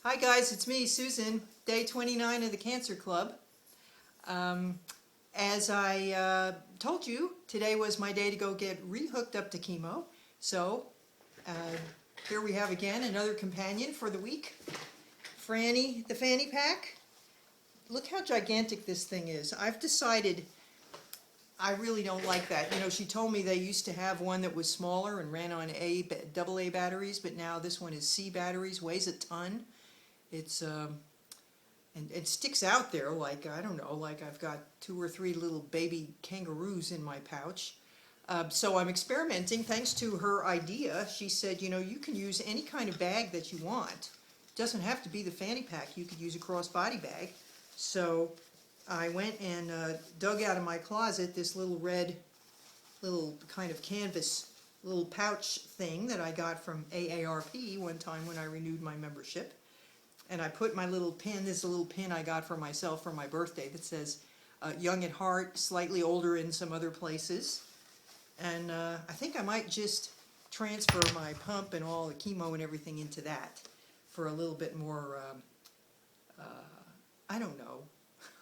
Hi guys, it's me, Susan, day 29 of the Cancer Club. As I told you, today was my day to go get re-hooked up to chemo. So uh, here we have again another companion for the week. Franny, the fanny pack. Look how gigantic this thing is. I've decided I really don't like that. You know, she told me they used to have one that was smaller and ran on AA batteries, but now this one is C batteries, weighs a ton. It's and it sticks out there like, I don't know, like I've got 2 or 3 little baby kangaroos in my pouch. So I'm experimenting thanks to her idea. She said, you know, you can use any kind of bag that you want. It doesn't have to be the fanny pack. You could use a crossbody bag. So I went and dug out of my closet this little red, little kind of canvas, little pouch thing that I got from AARP one time when I renewed my membership. And I put my little pin, this is a little pin I got for myself for my birthday that says young at heart, slightly older in some other places. And I think I might just transfer my pump and all the chemo and everything into that for a little bit more, I don't know.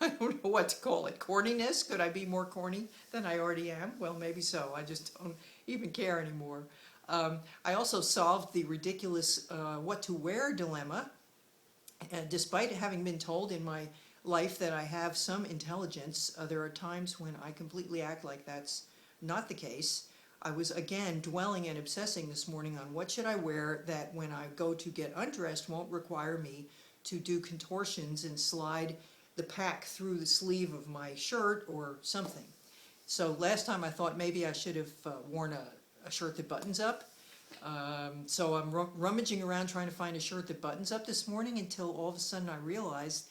I don't know what to call it. Corniness? Could I be more corny than I already am? Well, maybe so. I just don't even care anymore. I also solved the ridiculous what to wear dilemma. Despite having been told in my life that I have some intelligence, there are times when I completely act like that's not the case. I was again dwelling and obsessing this morning on what should I wear that when I go to get undressed won't require me to do contortions and slide the pack through the sleeve of my shirt or something. So last time I thought maybe I should have worn a shirt that buttons up. So I'm rummaging around trying to find a shirt that buttons up this morning until all of a sudden I realized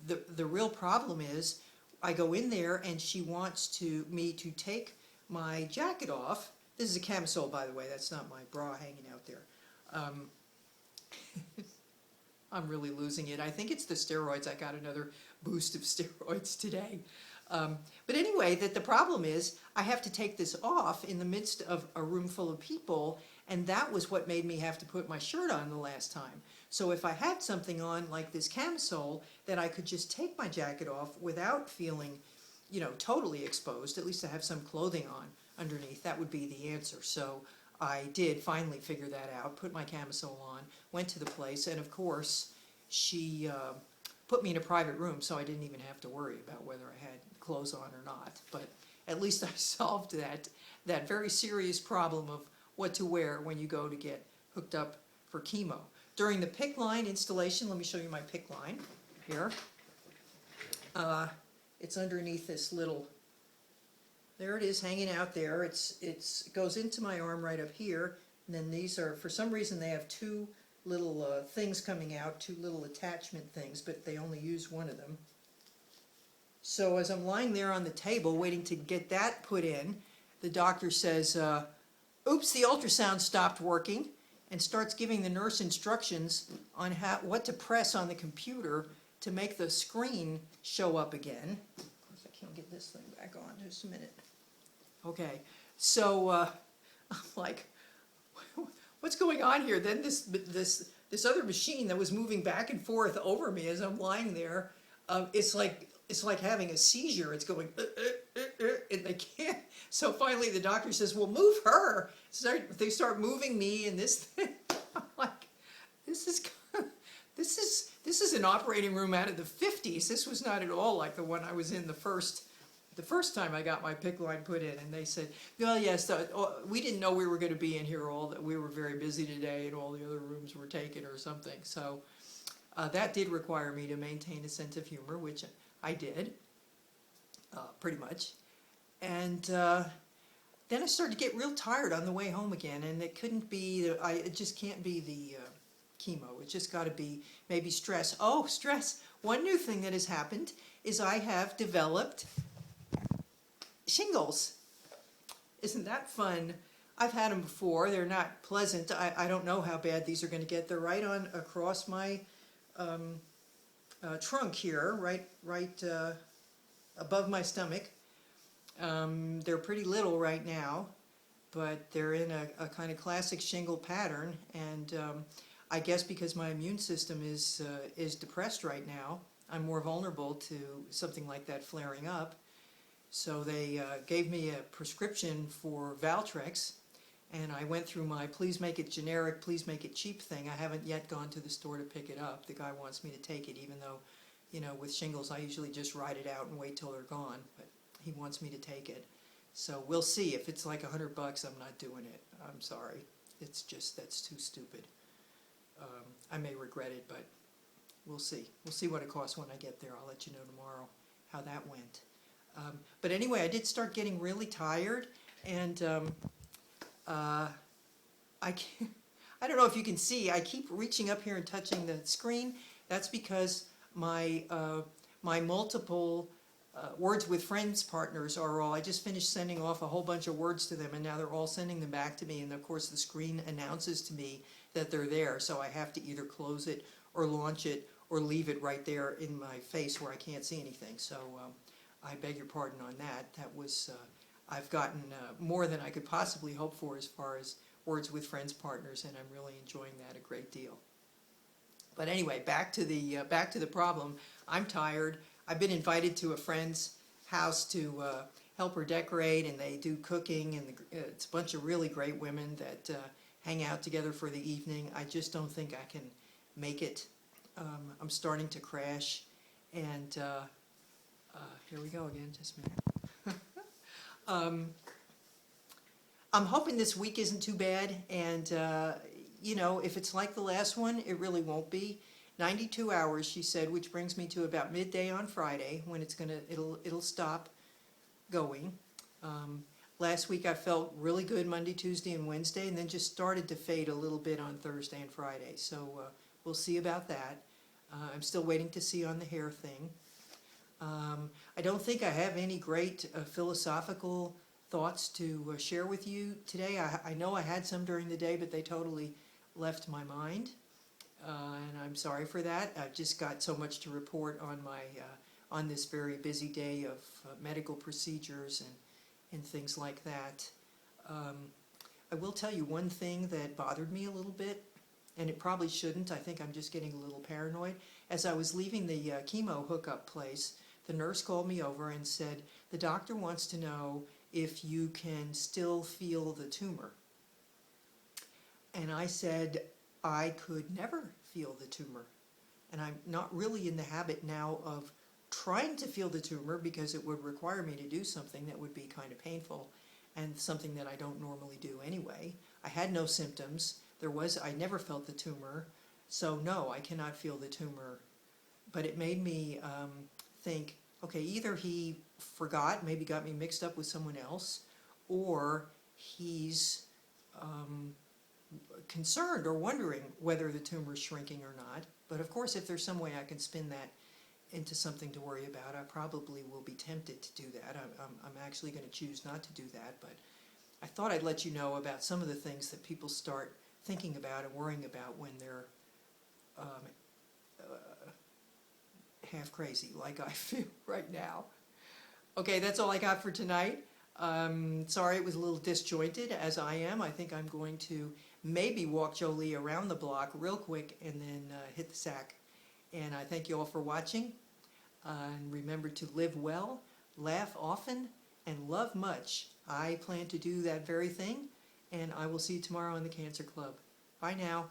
the real problem is I go in there and she wants me to take my jacket off. This is a camisole, by the way. That's not my bra hanging out there. I'm really losing it. I think it's the steroids. I got another boost of steroids today. But anyway, the problem is I have to take this off in the midst of a room full of people, and that was what made me have to put my shirt on the last time. So if I had something on like this camisole that I could just take my jacket off without feeling, you know, totally exposed, at least I have some clothing on underneath, that would be the answer. So I did finally figure that out, put my camisole on, went to the place, and of course she put me in a private room, so I didn't even have to worry about whether I had clothes on or not. But at least I solved that very serious problem of what to wear when you go to get hooked up for chemo. During the PICC line installation, let me show you my PICC line here. It's underneath this little, there it is hanging out there. It goes into my arm right up here, and then these are, for some reason they have 2 little things coming out, 2 little attachment things, but they only use one of them. So as I'm lying there on the table waiting to get that put in, the doctor says, oops, the ultrasound stopped working, and starts giving the nurse instructions on what to press on the computer to make the screen show up again. Of course, I can't get this thing back on, just a minute. Okay, so I'm like, what's going on here? Then this other machine that was moving back and forth over me as I'm lying there, it's like having a seizure. It's going, and they can't. So finally the doctor says, well, move her. They start moving me and this thing. I'm like, this is an operating room out of the 50s. This was not at all like the one I was in the first time I got my PICC line put in. And they said, well, yes, we didn't know we were going to be in here we were very busy today and all the other rooms were taken or something. So that did require me to maintain a sense of humor, which I did, pretty much. And then I started to get real tired on the way home again, and it couldn't be, it just can't be the chemo. It's just got to be maybe stress. Oh, stress. One new thing that has happened is I have developed shingles. Isn't that fun? I've had them before. They're not pleasant. I don't know how bad these are going to get. They're right on across my trunk here, right above my stomach. They're pretty little right now, but they're in a kind of classic shingle pattern, and I guess because my immune system is depressed right now, I'm more vulnerable to something like that flaring up. So they gave me a prescription for Valtrex, and I went through my please make it generic, please make it cheap thing. I haven't yet gone to the store to pick it up. The guy wants me to take it, even though, you know, with shingles I usually just ride it out and wait till they're gone, but he wants me to take it. So we'll see. If it's like $100, I'm not doing it. I'm sorry. It's just, that's too stupid. I may regret it, but we'll see. We'll see what it costs when I get there. I'll let you know tomorrow how that went. But anyway, I did start getting really tired, and I don't know if you can see, I keep reaching up here and touching the screen. That's because my multiple Words with Friends partners are all, I just finished sending off a whole bunch of words to them, and now they're all sending them back to me, and of course the screen announces to me that they're there, so I have to either close it or launch it or leave it right there in my face where I can't see anything. So I beg your pardon on that. That was, I've gotten more than I could possibly hope for as far as Words with Friends partners, and I'm really enjoying that a great deal. But anyway, back to the problem. I'm tired. I've been invited to a friend's house to help her decorate, and they do cooking, and it's a bunch of really great women that hang out together for the evening. I just don't think I can make it. I'm starting to crash, and here we go again, just a minute. I'm hoping this week isn't too bad, and you know, if it's like the last one, it really won't be. 92 hours, she said, which brings me to about midday on Friday when it'll stop going. Last week I felt really good Monday, Tuesday, and Wednesday, and then just started to fade a little bit on Thursday and Friday. So we'll see about that. I'm still waiting to see on the hair thing. I don't think I have any great philosophical thoughts to share with you today. I know I had some during the day, but they totally left my mind. And I'm sorry for that. I've just got so much to report on on this very busy day of medical procedures and things like that. I will tell you one thing that bothered me a little bit, and it probably shouldn't. I think I'm just getting a little paranoid. As I was leaving the chemo hookup place, the nurse called me over and said, the doctor wants to know if you can still feel the tumor. And I said, I could never feel the tumor. And I'm not really in the habit now of trying to feel the tumor because it would require me to do something that would be kind of painful and something that I don't normally do anyway. I had no symptoms. I never felt the tumor. So no, I cannot feel the tumor. But it made me think, okay, either he forgot, maybe got me mixed up with someone else, or he's concerned or wondering whether the tumor is shrinking or not. But of course, if there's some way I can spin that into something to worry about, I probably will be tempted to do that. I'm actually going to choose not to do that, but I thought I'd let you know about some of the things that people start thinking about and worrying about when they're half crazy like I feel right now. Okay, that's all I got for tonight. Sorry it was a little disjointed, as I am. I think I'm going to maybe walk Jolie around the block real quick and then hit the sack. And I thank you all for watching. And remember to live well, laugh often, and love much. I plan to do that very thing, and I will see you tomorrow in the Cancer Club. Bye now.